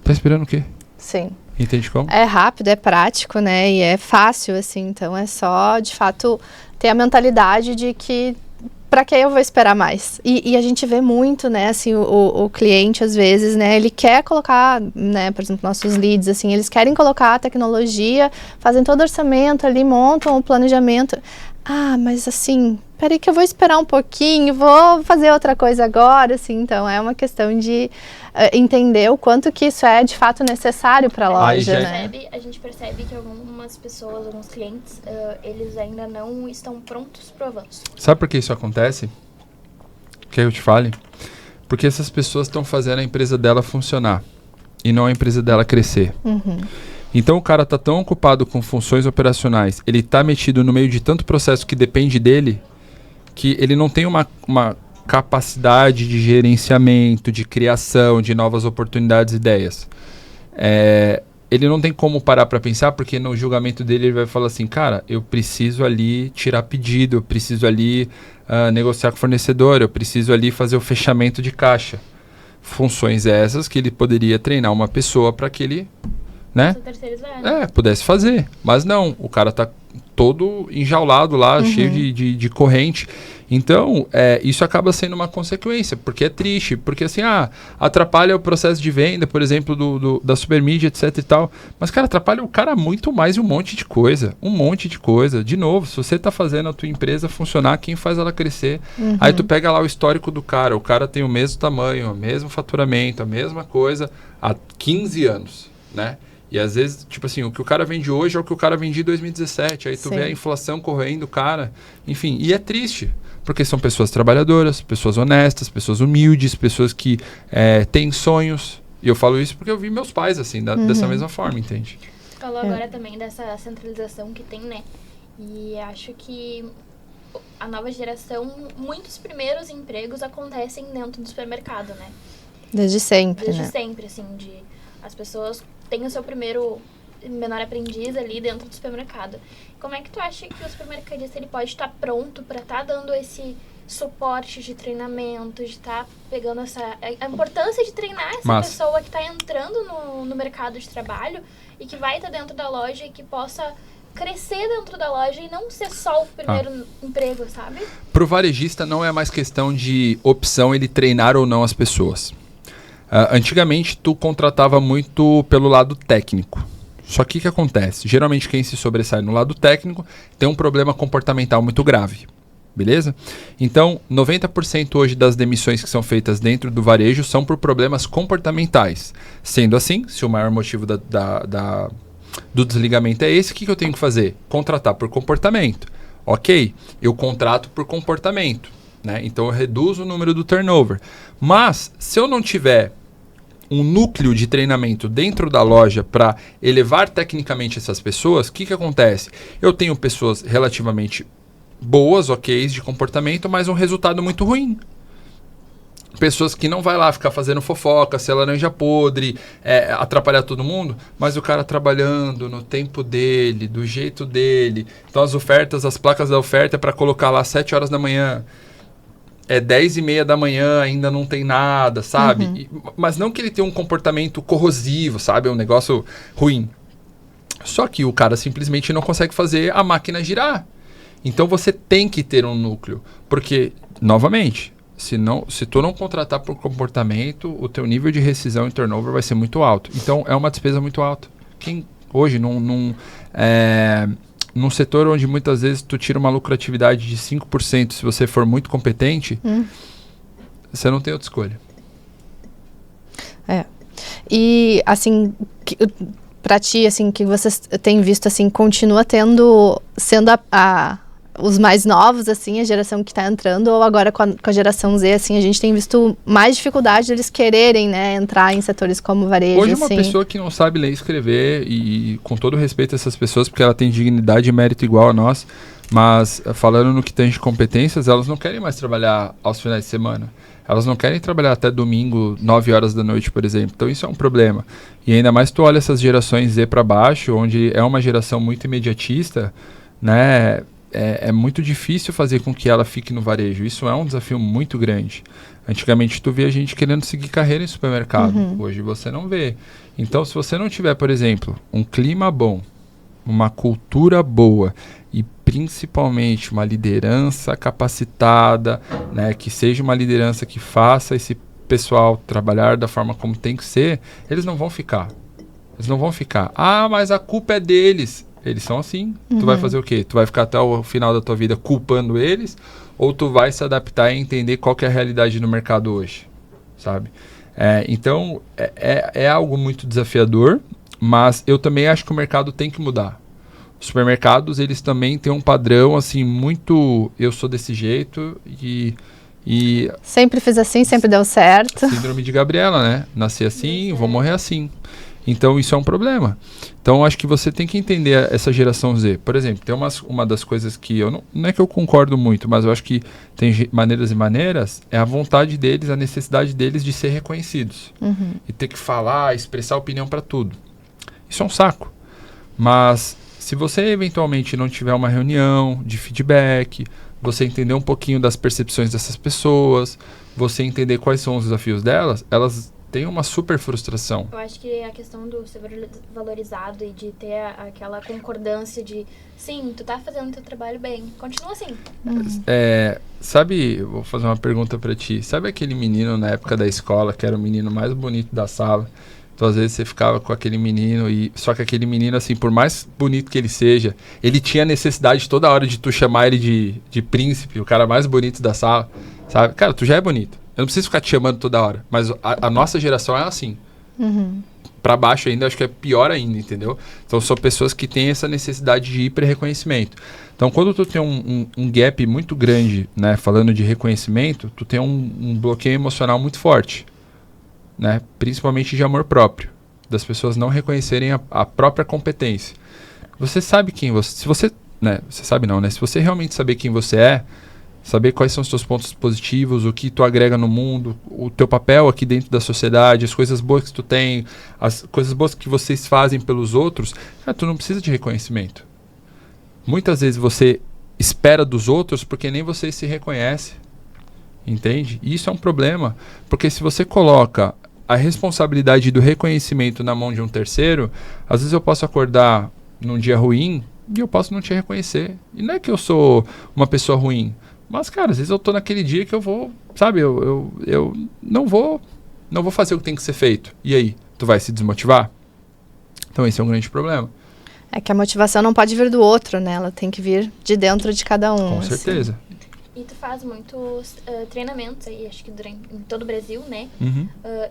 Tá esperando o quê? Sim. Entende como? É rápido, é prático, né? E é fácil, assim. Então é só, de fato, ter a mentalidade de que para que eu vou esperar mais? E a gente vê muito, né, assim, o cliente, às vezes, né, ele quer colocar, né, por exemplo, nossos leads, assim, eles querem colocar a tecnologia, fazem todo o orçamento ali, montam o planejamento. Ah, mas assim, peraí que eu vou esperar um pouquinho, vou fazer outra coisa agora, assim. Então, é uma questão de entender o quanto que isso é, de fato, necessário para a loja, né? A gente percebe que algumas pessoas, alguns clientes, eles ainda não estão prontos para o avanço. Sabe por que isso acontece? Quer que eu te fale? Porque essas pessoas estão fazendo a empresa dela funcionar e não a empresa dela crescer. Então o cara tá tão ocupado com funções operacionais, ele tá metido no meio de tanto processo que depende dele, que ele não tem uma capacidade de gerenciamento, de criação, de novas oportunidades e ideias. Ele não tem como parar para pensar, porque no julgamento dele ele vai falar assim, cara, eu preciso ali tirar pedido, eu preciso ali negociar com o fornecedor, eu preciso ali fazer o fechamento de caixa. Funções essas que ele poderia treinar uma pessoa para que ele, né, pudesse fazer. Mas não, o cara tá todo enjaulado lá, cheio de corrente. Então, isso acaba sendo uma consequência, porque é triste, porque assim, atrapalha o processo de venda, por exemplo, da Supermídia, etc e tal. Mas, cara, atrapalha o cara muito mais um monte de coisa. De novo, se você tá fazendo a tua empresa funcionar, quem faz ela crescer? Aí tu pega lá o histórico do cara, o cara tem o mesmo tamanho, o mesmo faturamento, a mesma coisa há 15 anos, né? E às vezes, tipo assim, o que o cara vende hoje é o que o cara vendia em 2017. Aí tu vê a inflação correndo, cara. Enfim, e é triste. Porque são pessoas trabalhadoras, pessoas honestas, pessoas humildes, pessoas que têm sonhos. E eu falo isso porque eu vi meus pais, assim, dessa mesma forma, entende? Falou agora também dessa centralização que tem, né? E acho que a nova geração, muitos primeiros empregos acontecem dentro do supermercado, né? Desde sempre, Desde né? sempre, assim, as pessoas têm o seu primeiro menor aprendiz ali dentro do supermercado. Como é que tu acha que o supermercadista ele pode estar pronto para estar dando esse suporte de treinamento, de estar pegando a importância de treinar essa pessoa que está entrando no mercado de trabalho e que vai estar dentro da loja e que possa crescer dentro da loja e não ser só o primeiro emprego, sabe? Pro varejista não é mais questão de opção ele treinar ou não as pessoas. Antigamente tu contratava muito pelo lado técnico. Só que o que acontece? Geralmente quem se sobressai no lado técnico tem um problema comportamental muito grave. Beleza? Então, 90% hoje das demissões que são feitas dentro do varejo são por problemas comportamentais. Sendo assim, se o maior motivo do desligamento é esse, o que eu tenho que fazer? Contratar por comportamento. Ok, eu contrato por comportamento, né? Então eu reduzo o número do turnover. Mas, se eu não tiver um núcleo de treinamento dentro da loja para elevar tecnicamente essas pessoas, o que acontece? Eu tenho pessoas relativamente boas, ok, de comportamento, mas um resultado muito ruim. Pessoas que não vai lá ficar fazendo fofoca, ser laranja podre, atrapalhar todo mundo, mas o cara trabalhando no tempo dele, do jeito dele. Então as ofertas, as placas da oferta é para colocar lá às 7 horas da manhã. É 10h30 da manhã, ainda não tem nada, sabe? Mas não que ele tenha um comportamento corrosivo, sabe? É um negócio ruim. Só que o cara simplesmente não consegue fazer a máquina girar. Então você tem que ter um núcleo. Porque, novamente, se tu não contratar por comportamento, o teu nível de rescisão e turnover vai ser muito alto. Então é uma despesa muito alta. Quem hoje num setor onde muitas vezes tu tira uma lucratividade de 5%, se você for muito competente, você não tem outra escolha. E, assim, pra ti, assim, que vocês têm visto, assim, continua sendo os mais novos, assim, a geração que está entrando, ou agora com a geração Z, assim, a gente tem visto mais dificuldade deles quererem, né, entrar em setores como varejo, hoje assim. Uma pessoa que não sabe ler e escrever, e com todo respeito a essas pessoas, porque ela tem dignidade e mérito igual a nós, mas falando no que tem de competências, elas não querem mais trabalhar aos finais de semana. Elas não querem trabalhar até domingo, 9 horas da noite, por exemplo. Então isso é um problema. E ainda mais tu olha essas gerações Z para baixo, onde é uma geração muito imediatista, né? É muito difícil fazer com que ela fique no varejo. Isso é um desafio muito grande. Antigamente tu via gente querendo seguir carreira em supermercado. Hoje você não vê. Então se você não tiver, por exemplo, um clima bom, uma cultura boa e principalmente uma liderança capacitada, né, que seja uma liderança que faça esse pessoal trabalhar da forma como tem que ser, eles não vão ficar. Eles não vão ficar. Ah, mas a culpa é deles. Eles são assim. Tu vai fazer o quê? Tu vai ficar até o final da tua vida culpando eles? Ou tu vai se adaptar e entender qual que é a realidade no mercado hoje? Sabe? Então, é algo muito desafiador, mas eu também acho que o mercado tem que mudar. Os supermercados, eles também têm um padrão, assim, muito... Eu sou desse jeito e sempre fiz assim, sempre deu certo. Síndrome de Gabriela, né? Nasci assim, vou morrer assim. Então, isso é um problema. Então, acho que você tem que entender essa geração Z. Por exemplo, tem uma das coisas que eu não é que eu concordo muito, mas eu acho que tem maneiras e maneiras, é a vontade deles, a necessidade deles de ser reconhecidos. E ter que falar, expressar opinião para tudo. Isso é um saco. Mas, se você eventualmente não tiver uma reunião de feedback, você entender um pouquinho das percepções dessas pessoas, você entender quais são os desafios delas, elas tem uma super frustração. Eu acho que a questão do ser valorizado e de ter aquela concordância de sim, tu tá fazendo teu trabalho bem, continua assim. Sabe, eu vou fazer uma pergunta pra ti. Sabe aquele menino na época da escola que era o menino mais bonito da sala? Então às vezes você ficava com aquele menino só que aquele menino, assim, por mais bonito que ele seja, ele tinha necessidade toda hora de tu chamar ele de príncipe, o cara mais bonito da sala, sabe? Cara, tu já é bonito. Eu não preciso ficar te chamando toda hora. Mas a nossa geração é assim. Pra baixo ainda, acho que é pior ainda, entendeu? Então, são pessoas que têm essa necessidade de hiper-reconhecimento. Então, quando tu tem um gap muito grande, né, falando de reconhecimento, tu tem um bloqueio emocional muito forte, né? Principalmente de amor próprio. das pessoas não reconhecerem a própria competência. Você sabe quem você... Se você... Né, você sabe não, né? Se você realmente saber quem você é, saber quais são os seus pontos positivos, o que tu agrega no mundo, o teu papel aqui dentro da sociedade, as coisas boas que tu tem, as coisas boas que vocês fazem pelos outros, cara, tu não precisa de reconhecimento. Muitas vezes você espera dos outros porque nem você se reconhece. Entende? E isso é um problema, porque se você coloca a responsabilidade do reconhecimento na mão de um terceiro, às vezes eu posso acordar num dia ruim e eu posso não te reconhecer. E não é que eu sou uma pessoa ruim, mas, cara, às vezes eu tô naquele dia que eu vou, sabe, eu não vou fazer o que tem que ser feito. E aí, tu vai se desmotivar? Então esse é um grande problema. É que a motivação não pode vir do outro, né? Ela tem que vir de dentro de cada um. Com certeza. E tu faz muitos treinamentos aí, acho que em todo o Brasil, né?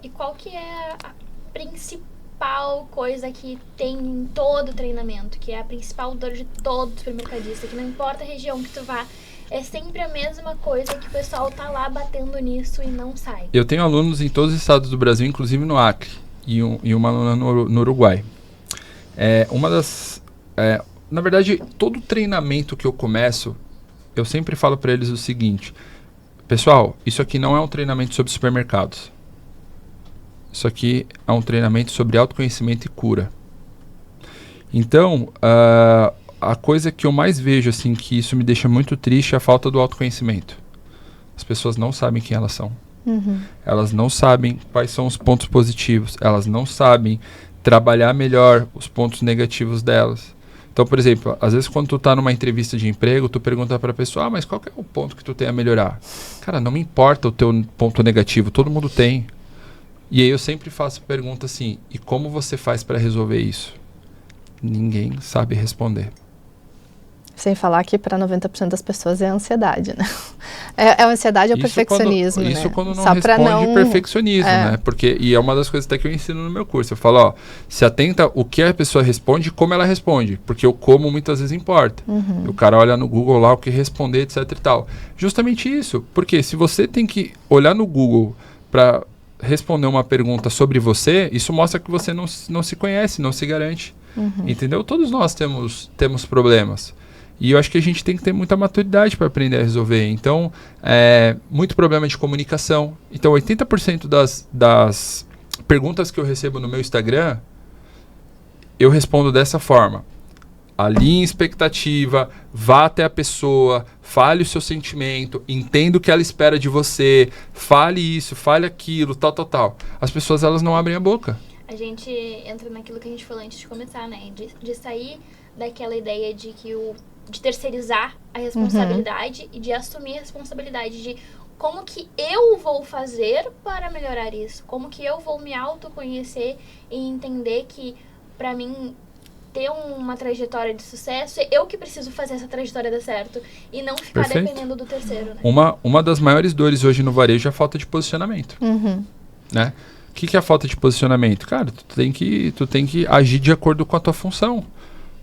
E qual que é a principal coisa que tem em todo treinamento? Que é a principal dor de todo supermercadista, que não importa a região que tu vá, é sempre a mesma coisa que o pessoal tá lá batendo nisso e não sai. Eu tenho alunos em todos os estados do Brasil, inclusive no Acre, e uma aluna no Uruguai. Na verdade, todo treinamento que eu começo, eu sempre falo para eles o seguinte: pessoal, isso aqui não é um treinamento sobre supermercados. Isso aqui é um treinamento sobre autoconhecimento e cura. Então, a coisa que eu mais vejo, assim, que isso me deixa muito triste, é a falta do autoconhecimento. As pessoas não sabem quem elas são. Elas não sabem quais são os pontos positivos. Elas não sabem trabalhar melhor os pontos negativos delas. Então, por exemplo, às vezes quando tu tá numa entrevista de emprego, tu pergunta pra pessoa, mas qual que é o ponto que tu tem a melhorar? Cara, não me importa o teu ponto negativo, todo mundo tem. E aí eu sempre faço pergunta assim, e como você faz pra resolver isso? Ninguém sabe responder. Sem falar que para 90% das pessoas é a ansiedade, né? É a ansiedade ou perfeccionismo, né? Isso quando não Só responde perfeccionismo, né? E é uma das coisas até que eu ensino no meu curso. Eu falo, ó, se atenta o que a pessoa responde e como ela responde. Porque o como muitas vezes importa. O cara olha no Google lá o que responder, etc e tal. Justamente isso. Porque se você tem que olhar no Google para responder uma pergunta sobre você, isso mostra que você não se conhece, não se garante. Entendeu? Todos nós temos problemas. E eu acho que a gente tem que ter muita maturidade para aprender a resolver. Então, muito problema de comunicação. Então, 80% das perguntas que eu recebo no meu Instagram, eu respondo dessa forma. Alinhe expectativa, vá até a pessoa, fale o seu sentimento, entenda o que ela espera de você, fale isso, fale aquilo, tal. As pessoas, elas não abrem a boca. A gente entra naquilo que a gente falou antes de começar, né? De sair daquela ideia de terceirizar a responsabilidade e de assumir a responsabilidade de como que eu vou fazer para melhorar isso, como que eu vou me autoconhecer e entender que, para mim, ter uma trajetória de sucesso, é eu que preciso fazer essa trajetória dar certo e não ficar dependendo do terceiro, né? Uma das maiores dores hoje no varejo é a falta de posicionamento, né? O que é a falta de posicionamento? Cara, tu tem que agir de acordo com a tua função.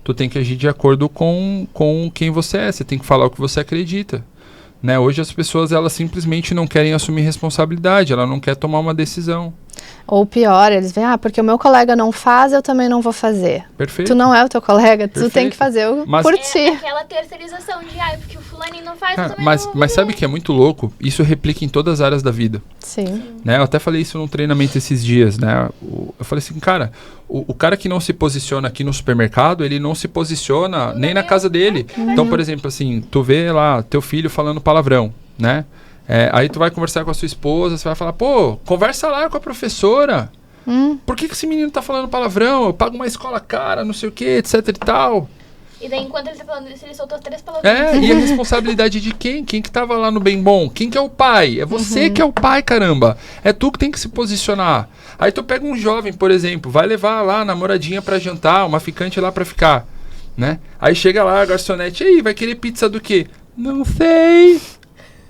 Tu tem que agir de acordo com quem você é. Você tem que falar o que você acredita. Né? Hoje as pessoas, elas simplesmente não querem assumir responsabilidade. Ela não quer tomar uma decisão. Ou pior, eles veem, porque o meu colega não faz, eu também não vou fazer. Perfeito. Tu não é o teu colega, tu Perfeito. tem que fazer por ti. É aquela terceirização de, porque o fulaninho não faz, eu também não vou mas sabe o que é muito louco? Isso replica em todas as áreas da vida. Sim. Né? Eu até falei isso num treinamento esses dias, né? Eu falei assim, cara, o cara que não se posiciona aqui no supermercado, ele não se posiciona nem na casa dele. Então, por exemplo, assim, tu vê lá teu filho falando palavrão, né? Aí tu vai conversar com a sua esposa, você vai falar, pô, conversa lá com a professora. Por que esse menino tá falando palavrão? Eu pago uma escola cara, não sei o que, etc e tal. E daí, enquanto ele tá falando isso, ele soltou 3 palavras. E a responsabilidade de quem? Quem que tava lá no bem bom? Quem que é o pai? É você que é o pai, caramba. É tu que tem que se posicionar. Aí tu pega um jovem, por exemplo, vai levar lá a namoradinha pra jantar, uma ficante lá pra ficar, né? Aí chega lá a garçonete, e aí, vai querer pizza do quê? Não sei.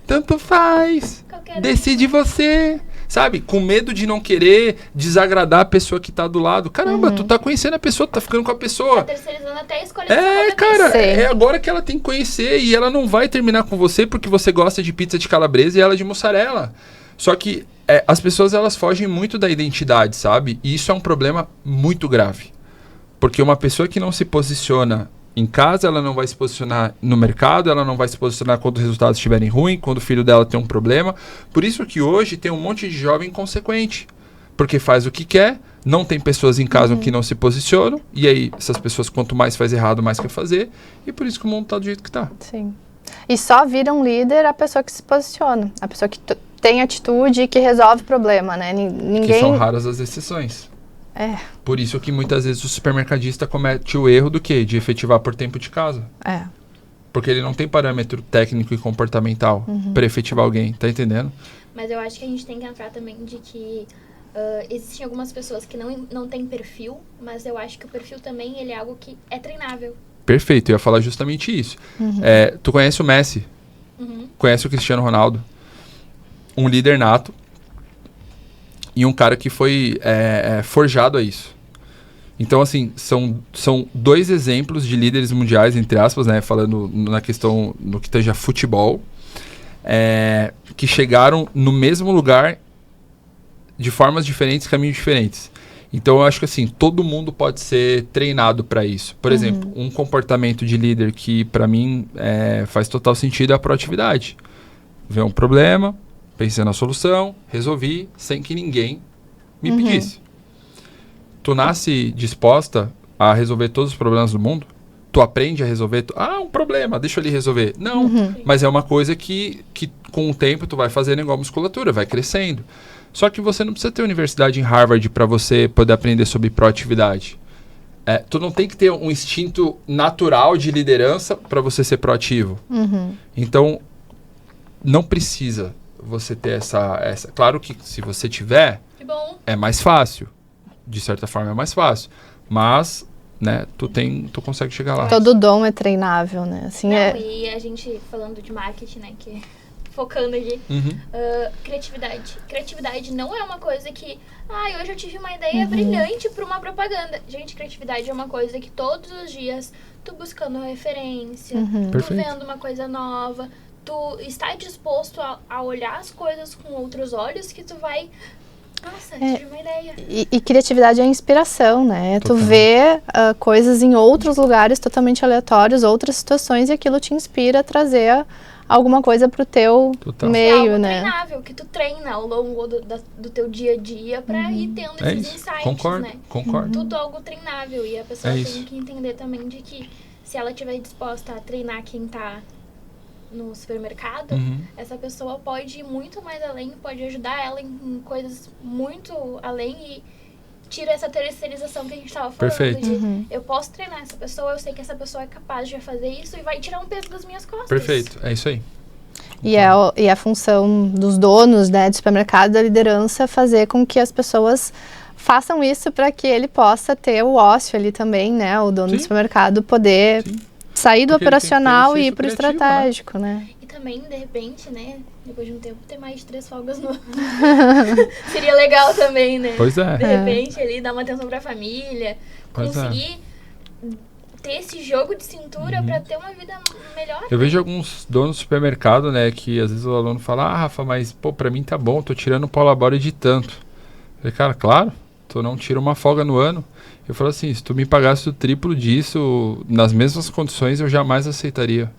Tanto faz. Decide você. Sabe? Com medo de não querer desagradar a pessoa que tá do lado. Caramba, tu tá conhecendo a pessoa, tu tá ficando com a pessoa. Tá terceirizando até a escolha cara, é agora que ela tem que conhecer. E ela não vai terminar com você porque você gosta de pizza de calabresa e ela de mussarela. Só que as pessoas elas fogem muito da identidade, sabe? E isso é um problema muito grave. Porque uma pessoa que não se posiciona em casa, ela não vai se posicionar no mercado, ela não vai se posicionar quando os resultados estiverem ruins, quando o filho dela tem um problema. Por isso que hoje tem um monte de jovem inconsequente. Porque faz o que quer, não tem pessoas em casa que não se posicionam, e aí essas pessoas, quanto mais faz errado, mais quer fazer, e por isso que o mundo está do jeito que está. Sim. E só vira um líder a pessoa que se posiciona, a pessoa que tem atitude e que resolve o problema, né? Ninguém... Que são raras as exceções. Por isso que muitas vezes o supermercadista comete o erro do quê? De efetivar por tempo de casa. Porque ele não tem parâmetro técnico e comportamental para efetivar alguém, tá entendendo? Mas eu acho que a gente tem que entrar também de que existem algumas pessoas que não têm perfil, mas eu acho que o perfil também ele é algo que é treinável. Perfeito, eu ia falar justamente isso. Tu conhece o Messi? Conhece o Cristiano Ronaldo? Um líder nato e um cara que foi forjado a isso. Então, assim, são dois exemplos de líderes mundiais, entre aspas, né? Falando na questão, no que tange a futebol, que chegaram no mesmo lugar de formas diferentes, caminhos diferentes. Então, eu acho que, assim, todo mundo pode ser treinado para isso. Por exemplo, um comportamento de líder que, para mim, faz total sentido é a proatividade. Vê um problema, pensei na solução, resolvi, sem que ninguém me pedisse. Tu nasce disposta a resolver todos os problemas do mundo? Tu aprende a resolver? Um problema, deixa eu ali resolver. Não, mas é uma coisa que com o tempo tu vai fazendo igual a musculatura, vai crescendo. Só que você não precisa ter universidade em Harvard para você poder aprender sobre proatividade. Tu não tem que ter um instinto natural de liderança para você ser proativo. Então, não precisa você ter essa... Claro que se você tiver, Que bom. é mais fácil. De certa forma é mais fácil. Mas, né, tu consegue chegar lá. Todo dom é treinável, né? Assim, E a gente falando de marketing, né, que focando aqui, criatividade. Criatividade não é uma coisa que, hoje eu tive uma ideia brilhante para uma propaganda. Gente, criatividade é uma coisa que todos os dias tu buscando referência, tu vendo uma coisa nova, tu está disposto a olhar as coisas com outros olhos que tu vai... Nossa, tive uma ideia. E criatividade é inspiração, né? Total. Tu vê coisas em outros lugares totalmente aleatórios, outras situações, e aquilo te inspira a trazer alguma coisa pro teu meio, algo né? treinável, que tu treina ao longo do teu dia a dia pra ir tendo esses insights, concordo, né? Concordo. Tudo algo treinável. E a pessoa tem que entender também de que se ela estiver disposta a treinar quem tá no supermercado, essa pessoa pode ir muito mais além, pode ajudar ela em coisas muito além e tira essa terceirização que a gente estava falando. Perfeito. Eu posso treinar essa pessoa, eu sei que essa pessoa é capaz de fazer isso e vai tirar um peso das minhas costas. Perfeito, é isso aí. E a função dos donos, né, do supermercado, da liderança, fazer com que as pessoas façam isso para que ele possa ter o ócio ali também, né? O dono do supermercado poder sair do operacional e ir pro estratégico, né? E também, de repente, né, depois de um tempo, ter mais de 3 folgas no... Seria legal também, né? Pois é. De repente, ali, dar uma atenção pra família, conseguir ter esse jogo de cintura pra ter uma vida melhor. Eu vejo alguns donos do supermercado, né, que às vezes o aluno fala, Rafa, mas, pô, pra mim tá bom, tô tirando o Polabora de tanto. Eu falei, cara, claro, tu não tira uma folga no ano. Eu falo assim, se tu me pagasse o triplo disso, nas mesmas condições, eu jamais aceitaria.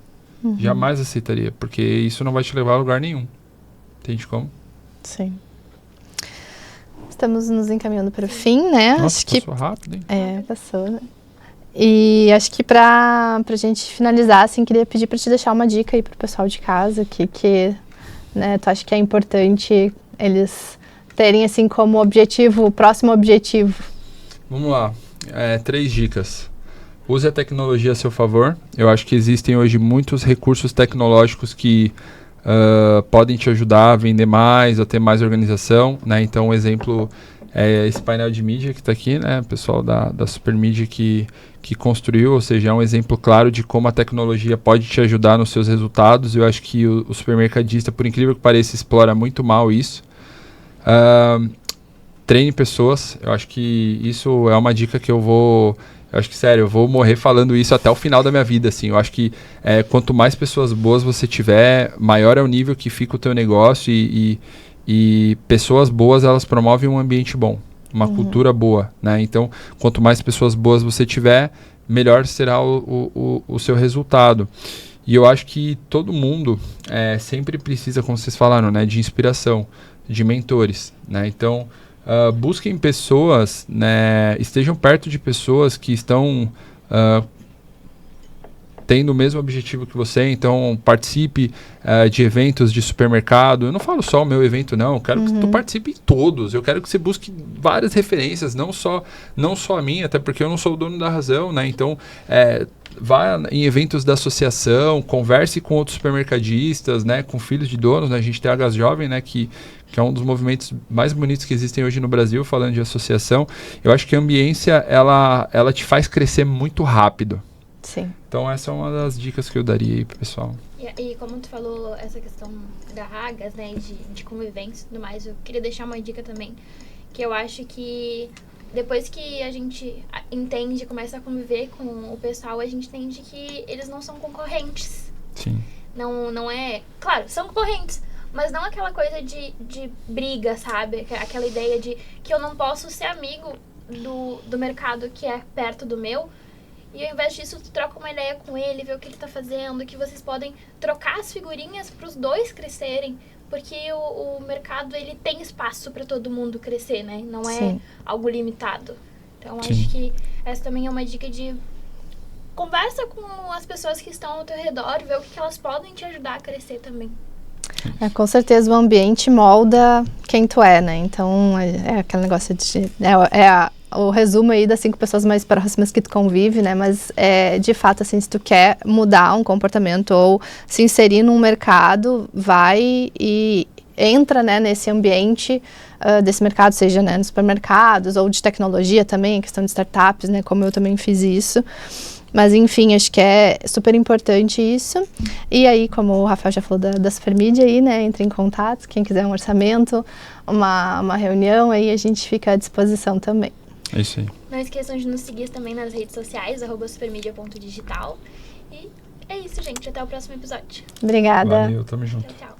Jamais aceitaria, porque isso não vai te levar a lugar nenhum. Entende como? Sim. Estamos nos encaminhando para o fim, né? Nossa, acho que passou rápido, hein? passou, né? E acho que pra gente finalizar, assim, queria pedir para te deixar uma dica aí pro pessoal de casa, que né, tu acha que é importante eles terem, assim, como objetivo, o próximo objetivo. Vamos lá. 3 dicas. Use a tecnologia a seu favor. Eu acho que existem hoje muitos recursos tecnológicos que podem te ajudar a vender mais, a ter mais organização, né? Então, um exemplo é esse painel de mídia que está aqui, né? O pessoal da Supermídia que construiu, ou seja, é um exemplo claro de como a tecnologia pode te ajudar nos seus resultados. Eu acho que o supermercadista, por incrível que pareça, explora muito mal isso. Treine pessoas. Eu acho que isso é uma dica que eu acho que, sério, eu vou morrer falando isso até o final da minha vida, assim. Eu acho que quanto mais pessoas boas você tiver, maior é o nível que fica o teu negócio e E pessoas boas, elas promovem um ambiente bom, uma cultura boa, né? Então, quanto mais pessoas boas você tiver, melhor será o seu resultado. E eu acho que todo mundo sempre precisa, como vocês falaram, né, de inspiração, de mentores, né? Então, busquem pessoas, né, estejam perto de pessoas que estão tendo o mesmo objetivo que você, então participe de eventos de supermercado. Eu não falo só o meu evento, não. Eu quero que tu participe em todos. Eu quero que você busque várias referências, não só a minha, até porque eu não sou o dono da razão, né? Então, vá em eventos da associação, converse com outros supermercadistas, né? Com filhos de donos, né? A gente tem a Gás Jovem, né? Que é um dos movimentos mais bonitos que existem hoje no Brasil, falando de associação. Eu acho que a ambiência, ela te faz crescer muito rápido. Sim. Então essa é uma das dicas que eu daria aí pro pessoal. E como tu falou, essa questão da Hagas, né, de convivência e tudo mais, eu queria deixar uma dica também, que eu acho que depois que a gente entende, começa a conviver com o pessoal, a gente entende que eles não são concorrentes. Sim. Não é... Claro, são concorrentes, mas não aquela coisa de briga, sabe? Aquela ideia de que eu não posso ser amigo do mercado que é perto do meu. E ao invés disso, tu troca uma ideia com ele, vê o que ele tá fazendo, que vocês podem trocar as figurinhas para os dois crescerem, porque o mercado, ele tem espaço para todo mundo crescer, né? Não é Sim. algo limitado. Então, Sim. acho que essa também é uma dica de conversa com as pessoas que estão ao teu redor, ver o que elas podem te ajudar a crescer também. Com certeza o ambiente molda quem tu é, né? Então, é aquele negócio de... o resumo aí das 5 pessoas mais próximas que tu convive, né? Mas, de fato, assim, se tu quer mudar um comportamento ou se inserir num mercado, vai e entra, né, nesse ambiente desse mercado, seja, né, nos supermercados ou de tecnologia também, questão de startups, né? Como eu também fiz isso. Mas, enfim, acho que é super importante isso. E aí, como o Rafael já falou da Supermídia aí, né? Entre em contato, quem quiser um orçamento, uma reunião, aí a gente fica à disposição também. É isso aí. Não esqueçam de nos seguir também nas redes sociais, @supermedia.digital. E é isso, gente. Até o próximo episódio. Obrigada. Valeu, tamo junto. Tchau, tchau.